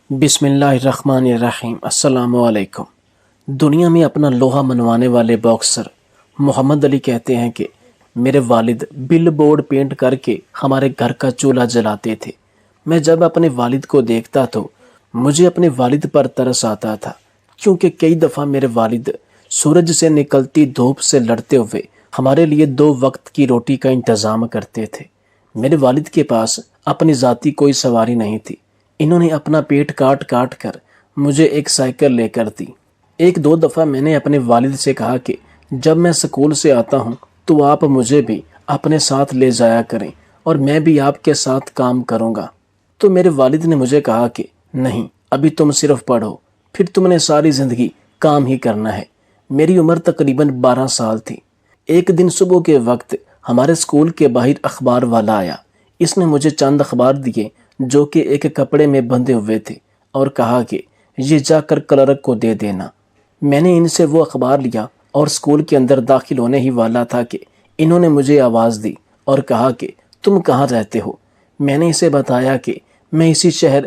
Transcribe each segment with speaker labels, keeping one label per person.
Speaker 1: بسم اللہ الرحمن الرحیم۔ السلام علیکم۔ دنیا میں اپنا لوہا منوانے والے باکسر محمد علی کہتے ہیں کہ میرے والد بل بورڈ پینٹ کر کے ہمارے گھر کا چولہا جلاتے تھے۔ میں جب اپنے والد کو دیکھتا تو مجھے اپنے والد پر ترس آتا تھا، کیونکہ کئی دفعہ میرے والد سورج سے نکلتی دھوپ سے لڑتے ہوئے ہمارے لیے 2 وقت کی روٹی کا انتظام کرتے تھے۔ میرے والد کے پاس اپنی ذاتی کوئی سواری نہیں تھی۔ انہوں نے اپنا پیٹ کاٹ کاٹ کر مجھے ایک سائیکل لے کر دی۔ 1-2 دفعہ میں نے اپنے والد سے کہا کہ جب میں سکول سے آتا ہوں تو آپ مجھے بھی اپنے ساتھ لے جایا کریں اور میں بھی آپ کے ساتھ کام کروں گا۔ تو میرے والد نے مجھے کہا کہ نہیں، ابھی تم صرف پڑھو، پھر تم نے ساری زندگی کام ہی کرنا ہے۔ میری عمر تقریباً 12 سال تھی۔ ایک دن صبح کے وقت ہمارے سکول کے باہر اخبار والا آیا۔ اس نے مجھے چند اخبار دیے جو کہ ایک کپڑے میں بندھے ہوئے تھے اور کہا کہ یہ جا کر کلرک کو دے دینا۔ میں نے ان سے وہ اخبار لیا اور سکول کے اندر داخل ہونے ہی والا تھا کہ انہوں نے مجھے آواز دی اور کہا کہ تم کہاں رہتے ہو؟ میں نے اسے بتایا کہ میں اسی شہر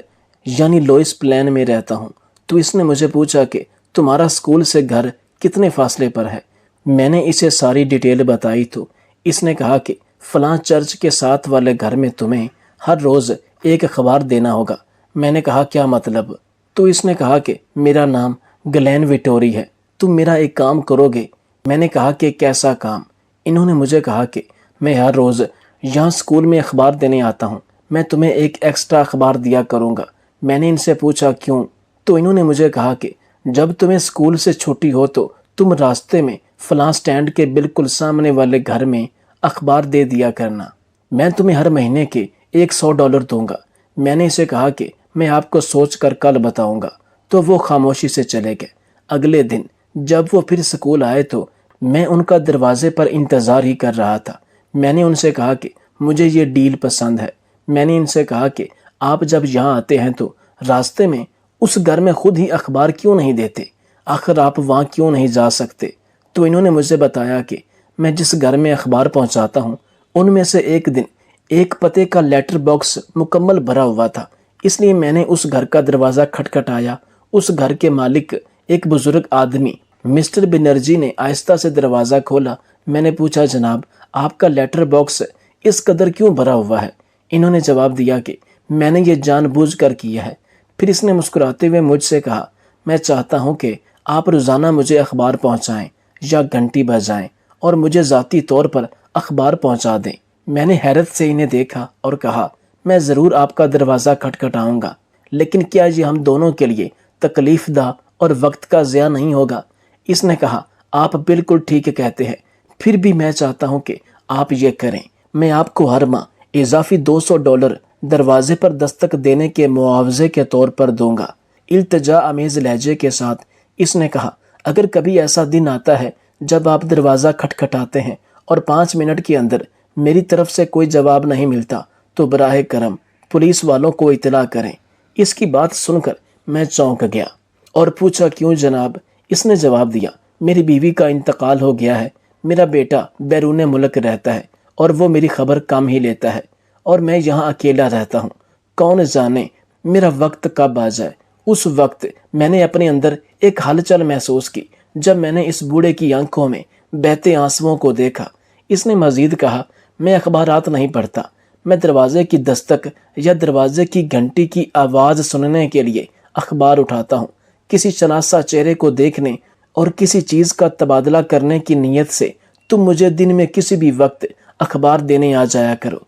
Speaker 1: یعنی لوئس پلین میں رہتا ہوں۔ تو اس نے مجھے پوچھا کہ تمہارا سکول سے گھر کتنے فاصلے پر ہے؟ میں نے اسے ساری ڈیٹیل بتائی تو اس نے کہا کہ فلاں چرچ کے ساتھ والے گھر میں تمہیں ہر روز ایک اخبار دینا ہوگا۔ میں نے کہا کیا مطلب؟ تو اس نے کہا کہ میرا نام گلین وٹوری ہے، تم میرا ایک کام کرو گے؟ میں نے کہا کہ کیسا کام؟ انہوں نے مجھے کہا کہ میں ہر روز یہاں سکول میں اخبار دینے آتا ہوں، میں تمہیں ایک ایکسٹرا اخبار دیا کروں گا۔ میں نے ان سے پوچھا کیوں؟ تو انہوں نے مجھے کہا کہ جب تمہیں سکول سے چھٹی ہو تو تم راستے میں فلاں سٹینڈ کے بالکل سامنے والے گھر میں اخبار دے دیا کرنا، میں تمہیں ہر مہینے کے $100 دوں گا۔ میں نے اسے کہا کہ میں آپ کو سوچ کر کل بتاؤں گا۔ تو وہ خاموشی سے چلے گئے۔ اگلے دن جب وہ پھر سکول آئے تو میں ان کا دروازے پر انتظار ہی کر رہا تھا۔ میں نے ان سے کہا کہ مجھے یہ ڈیل پسند ہے۔ میں نے ان سے کہا کہ آپ جب یہاں آتے ہیں تو راستے میں اس گھر میں خود ہی اخبار کیوں نہیں دیتے؟ آخر آپ وہاں کیوں نہیں جا سکتے؟ تو انہوں نے مجھے بتایا کہ میں جس گھر میں اخبار پہنچاتا ہوں ان میں سے ایک دن ایک پتے کا لیٹر باکس مکمل بھرا ہوا تھا، اس لیے میں نے اس گھر کا دروازہ کھٹکھٹایا۔ اس گھر کے مالک ایک بزرگ آدمی مسٹر بنرجی نے آہستہ سے دروازہ کھولا۔ میں نے پوچھا جناب آپ کا لیٹر باکس اس قدر کیوں بھرا ہوا ہے؟ انہوں نے جواب دیا کہ میں نے یہ جان بوجھ کر کیا ہے۔ پھر اس نے مسکراتے ہوئے مجھ سے کہا میں چاہتا ہوں کہ آپ روزانہ مجھے اخبار پہنچائیں یا گھنٹی بجائیں اور مجھے ذاتی طور پر اخبار پہنچا دیں۔ میں نے حیرت سے انہیں دیکھا اور کہا میں ضرور آپ کا دروازہ کھٹکھٹاؤں گا، لیکن کیا یہ ہم دونوں کے لیے تکلیف دہ اور وقت کا ضیاع نہیں ہوگا؟ اس نے کہا آپ بالکل ٹھیک کہتے ہیں، پھر بھی میں چاہتا ہوں کہ آپ یہ کریں۔ میں آپ کو ہر ماہ اضافی $200 دروازے پر دستک دینے کے معاوضے کے طور پر دوں گا۔ التجا آمیز لہجے کے ساتھ اس نے کہا اگر کبھی ایسا دن آتا ہے جب آپ دروازہ کھٹکھٹاتے ہیں اور 5 منٹ کے اندر میری طرف سے کوئی جواب نہیں ملتا تو براہ کرم پولیس والوں کو اطلاع کریں۔ اس کی بات سن کر میں چونک گیا اور پوچھا کیوں جناب؟ اس نے جواب دیا میری بیوی کا انتقال ہو گیا ہے، میرا بیٹا بیرون ملک رہتا ہے اور وہ میری خبر کم ہی لیتا ہے اور میں یہاں اکیلا رہتا ہوں۔ کون جانے میرا وقت کب آ جائے۔ اس وقت میں نے اپنے اندر ایک ہلچل محسوس کی جب میں نے اس بوڑھے کی آنکھوں میں بہتے آنسوؤں کو دیکھا۔ اس نے مزید کہا میں اخبارات نہیں پڑھتا، میں دروازے کی دستک یا دروازے کی گھنٹی کی آواز سننے کے لیے اخبار اٹھاتا ہوں، کسی شناسا چہرے کو دیکھنے اور کسی چیز کا تبادلہ کرنے کی نیت سے تم مجھے دن میں کسی بھی وقت اخبار دینے آ جایا کرو۔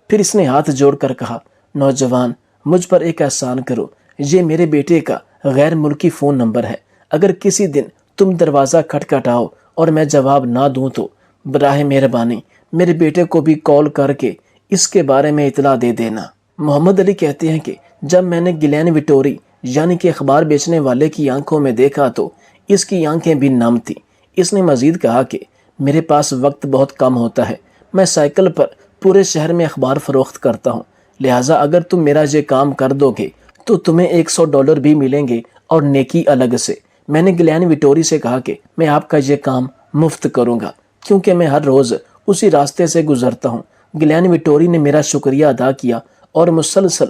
Speaker 1: پھر اس نے ہاتھ جوڑ کر کہا نوجوان مجھ پر ایک احسان کرو، یہ میرے بیٹے کا غیر ملکی فون نمبر ہے، اگر کسی دن تم دروازہ کھٹکھٹاؤ اور میں جواب نہ دوں تو براہ مہربانی میرے بیٹے کو بھی کال کر کے اس کے بارے میں اطلاع دے دینا۔ محمد علی کہتے ہیں کہ جب میں نے گلین وٹوری یعنی کہ اخبار بیچنے والے کی آنکھوں میں دیکھا تو اس کی آنکھیں بھی نم تھیں۔ اس نے مزید کہا کہ میرے پاس وقت بہت کم ہوتا ہے، میں سائیکل پر پورے شہر میں اخبار فروخت کرتا ہوں، لہٰذا اگر تم میرا یہ کام کر دو گے تو تمہیں $100 بھی ملیں گے اور نیکی الگ سے۔ میں نے گلین وٹوری سے کہا کہ میں آپ کا یہ کام مفت کروں گا کیونکہ میں ہر روز اسی راستے سے گزرتا ہوں۔ گلین وٹوری نے میرا شکریہ ادا کیا اور مسلسل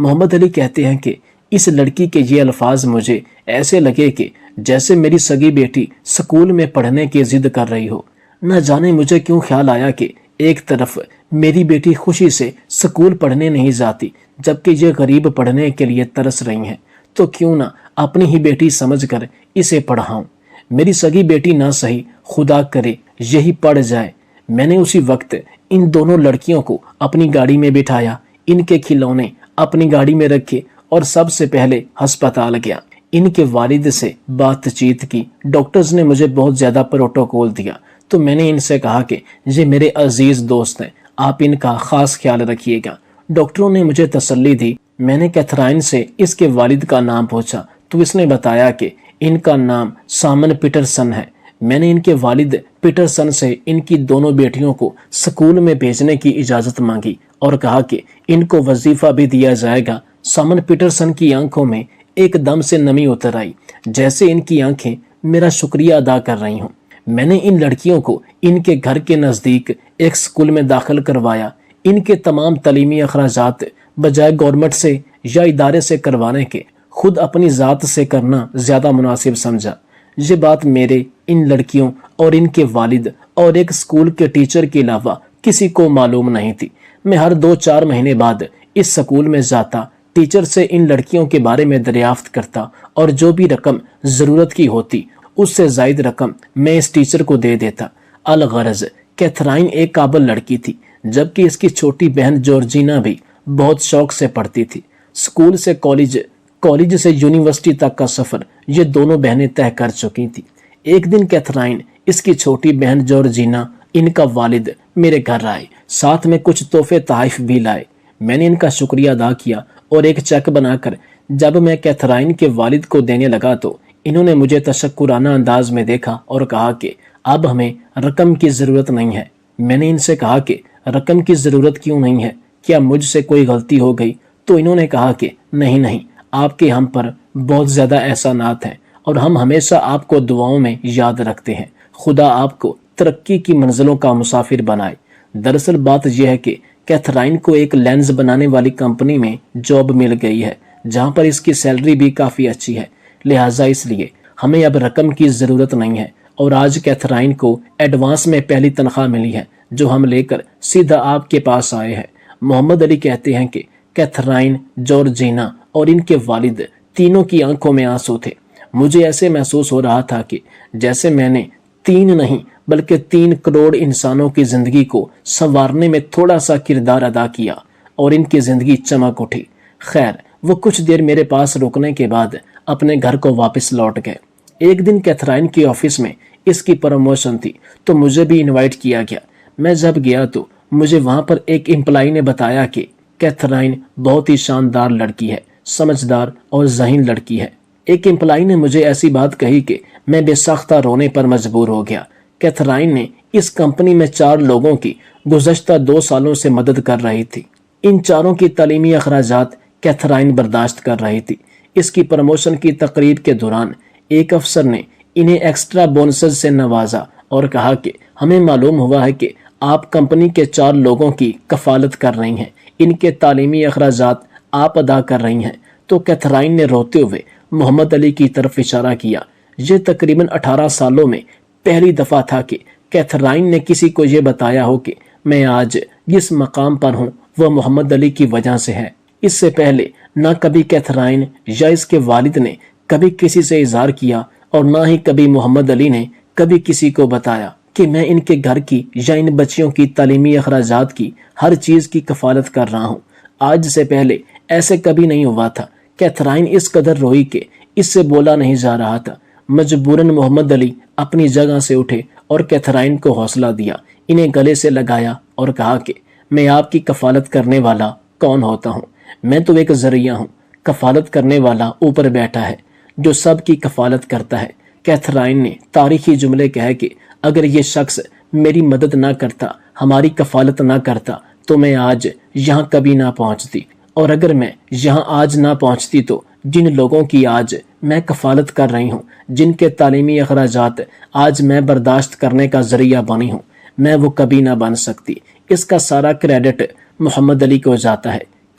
Speaker 1: محمد علی کہتے ہیں کہ اس لڑکی کے یہ الفاظ مجھے ایسے لگے کہ جیسے میری سگی بیٹی سکول میں پڑھنے کی ضد کر رہی ہو۔ نہ جانے مجھے کیوں خیال آیا کہ ایک طرف میری بیٹی خوشی سے سکول پڑھنے نہیں جاتی، جبکہ یہ غریب پڑھنے کے لیے ترس رہی ہیں، تو کیوں نہ اپنی ہی بیٹی سمجھ کر اسے پڑھاؤں۔ میری سگی بیٹی نہ صحیح، خدا کرے یہی پڑھ جائے۔ میں نے اسی وقت ان دونوں لڑکیوں کو اپنی گاڑی میں بٹھایا، ان کے کھلونے اپنی گاڑی میں رکھے اور سب سے پہلے ہسپتال گیا۔ ان کے والد سے بات چیت کی۔ ڈاکٹرز نے مجھے بہت زیادہ پروٹوکول دیا، تو میں نے ان سے کہا کہ یہ میرے عزیز دوست ہیں، آپ ان کا خاص خیال رکھیے گا۔ ڈاکٹروں نے مجھے تسلی دی۔ میں نے کیتھرائن سے اس کے والد کا نام پوچھا تو اس نے بتایا کہ ان کا نام سامن پیٹرسن ہے۔ میں نے ان کے والد پیٹرسن سے ان کی دونوں بیٹیوں کو سکول میں بھیجنے کی اجازت مانگی اور کہا کہ ان کو وظیفہ بھی دیا جائے گا۔ سامن پیٹرسن کی آنکھوں میں ایک دم سے نمی اتر آئی، جیسے ان کی آنکھیں میرا شکریہ ادا کر رہی ہوں۔ میں نے ان لڑکیوں کو ان کے گھر کے نزدیک ایک سکول میں داخل کروایا۔ ان کے تمام تعلیمی اخراجات بجائے گورنمنٹ سے یا ادارے سے کروانے کے خود اپنی ذات سے کرنا زیادہ مناسب سمجھا۔ یہ بات میرے، ان لڑکیوں اور ان کے والد اور ایک سکول کے ٹیچر کے علاوہ کسی کو معلوم نہیں تھی۔ میں ہر 2-4 مہینے بعد اس سکول میں جاتا، ٹیچر سے ان لڑکیوں کے بارے میں دریافت کرتا اور جو بھی رقم ضرورت کی ہوتی اس سے زائد رقم میں اس ٹیچر کو دے دیتا۔ الغرض کیتھرائن ایک قابل لڑکی تھی، جبکہ اس کی چھوٹی بہن جورجینا بھی بہت شوق سے پڑھتی تھی۔ سکول سے کالج سے یونیورسٹی تک کا سفر یہ دونوں بہنیں طے کر چکی تھی۔ ایک دن کیتھرائن، اس کی چھوٹی بہن جورجینا، ان کا والد میرے گھر آئے، ساتھ میں کچھ تحفے تحائف بھی لائے۔ میں نے ان کا شکریہ ادا کیا اور ایک چیک بنا کر جب میں کیتھرائن کے والد کو دینے لگا تو انہوں نے مجھے تشکرانہ انداز میں دیکھا اور کہا کہ اب ہمیں رقم کی ضرورت نہیں ہے۔ میں نے ان سے کہا کہ رقم کی ضرورت کیوں نہیں ہے؟ کیا مجھ سے کوئی غلطی ہو گئی؟ تو انہوں نے کہا کہ نہیں، آپ کے ہم پر بہت زیادہ احسانات ہیں اور ہم ہمیشہ آپ کو دعاؤں میں یاد رکھتے ہیں۔ خدا آپ کو ترقی کی منزلوں کا مسافر بنائے۔ دراصل بات یہ ہے کہ کیتھرائن کو ایک لینز بنانے والی کمپنی میں جاب مل گئی ہے، جہاں پر اس کی سیلری بھی کافی اچھی ہے، لہٰذا اس لیے ہمیں اب رقم کی ضرورت نہیں ہے۔ اور آج کیتھرائن کو ایڈوانس میں پہلی تنخواہ ملی ہے جو ہم لے کر سیدھا آپ کے پاس آئے ہیں۔ محمد علی کہتے ہیں کہ کیتھرائن، جورجینا اور ان کے والد تینوں کی آنکھوں میں آنسو تھے۔ مجھے ایسے محسوس ہو رہا تھا کہ جیسے میں نے 3 نہیں بلکہ 3 کروڑ انسانوں کی زندگی کو سنوارنے میں تھوڑا سا کردار ادا کیا اور ان کی زندگی چمک اٹھی۔ خیر، وہ کچھ دیر میرے پاس رکنے کے بعد اپنے گھر کو واپس لوٹ گئے۔ ایک دن کیتھرائن کے آفس میں اس کی پروموشن تھی تو مجھے بھی انوائٹ کیا گیا۔ میں جب گیا تو مجھے وہاں پر ایک امپلائی نے بتایا کہ کیتھرائن بہت ہی شاندار لڑکی ہے، سمجھدار اور ذہین لڑکی ہے۔ ایک امپلائی نے مجھے ایسی بات کہی کہ میں بے ساختہ رونے پر مجبور ہو گیا۔ کیتھرائن نے اس کمپنی میں 4 لوگوں کی گزشتہ 2 سالوں سے مدد کر رہی تھی۔ ان 4 کی تعلیمی اخراجات کیتھرائن برداشت کر رہی تھی۔ اس کی پروموشن کی تقریب کے دوران ایک افسر نے انہیں ایکسٹرا بونسز سے نوازا اور کہا کہ ہمیں معلوم ہوا ہے کہ آپ کمپنی کے 4 لوگوں کی کفالت کر رہی ہیں، ان کے تعلیمی اخراجات آپ ادا کر رہی ہیں۔ تو کیتھرائن نے روتے ہوئے محمد علی کی طرف اشارہ کیا۔ یہ تقریباً 18 سالوں میں پہلی دفعہ تھا کہ کیتھرائن نے کسی کو یہ بتایا ہو کہ میں آج جس مقام پر ہوں وہ محمد علی کی وجہ سے ہے۔ اس سے پہلے نہ کبھی کیتھرائن یا اس کے والد نے کبھی کسی سے اظہار کیا اور نہ ہی کبھی محمد علی نے کبھی کسی کو بتایا کہ میں ان کے گھر کی یا ان بچیوں کی تعلیمی اخراجات کی ہر چیز کی کفالت کر رہا ہوں۔ آج سے پہلے ایسے کبھی نہیں ہوا تھا۔ کیتھرائن اس قدر روئی کہ اس سے بولا نہیں جا رہا تھا۔ مجبوراً محمد علی اپنی جگہ سے اٹھے اور کیتھرائن کو حوصلہ دیا، انہیں گلے سے لگایا اور کہا کہ میں آپ کی کفالت کرنے والا کون ہوتا ہوں؟ میں تو ایک ذریعہ ہوں، کفالت کرنے والا اوپر بیٹھا ہے جو سب کی کفالت کرتا ہے۔ کیتھرائن نے تاریخی جملے کہے کہ اگر یہ شخص میری مدد نہ کرتا، ہماری کفالت نہ کرتا تو میں آج یہاں کبھی نہ پہنچتی، اور اگر میں یہاں آج نہ پہنچتی تو جن لوگوں کی آج میں کفالت کر رہی ہوں، جن کے تعلیمی اخراجات آج میں برداشت کرنے کا ذریعہ بنی ہوں، میں وہ کبھی نہ بن سکتی۔ اس کا سارا کریڈٹ محمد علی کو جاتا ہے۔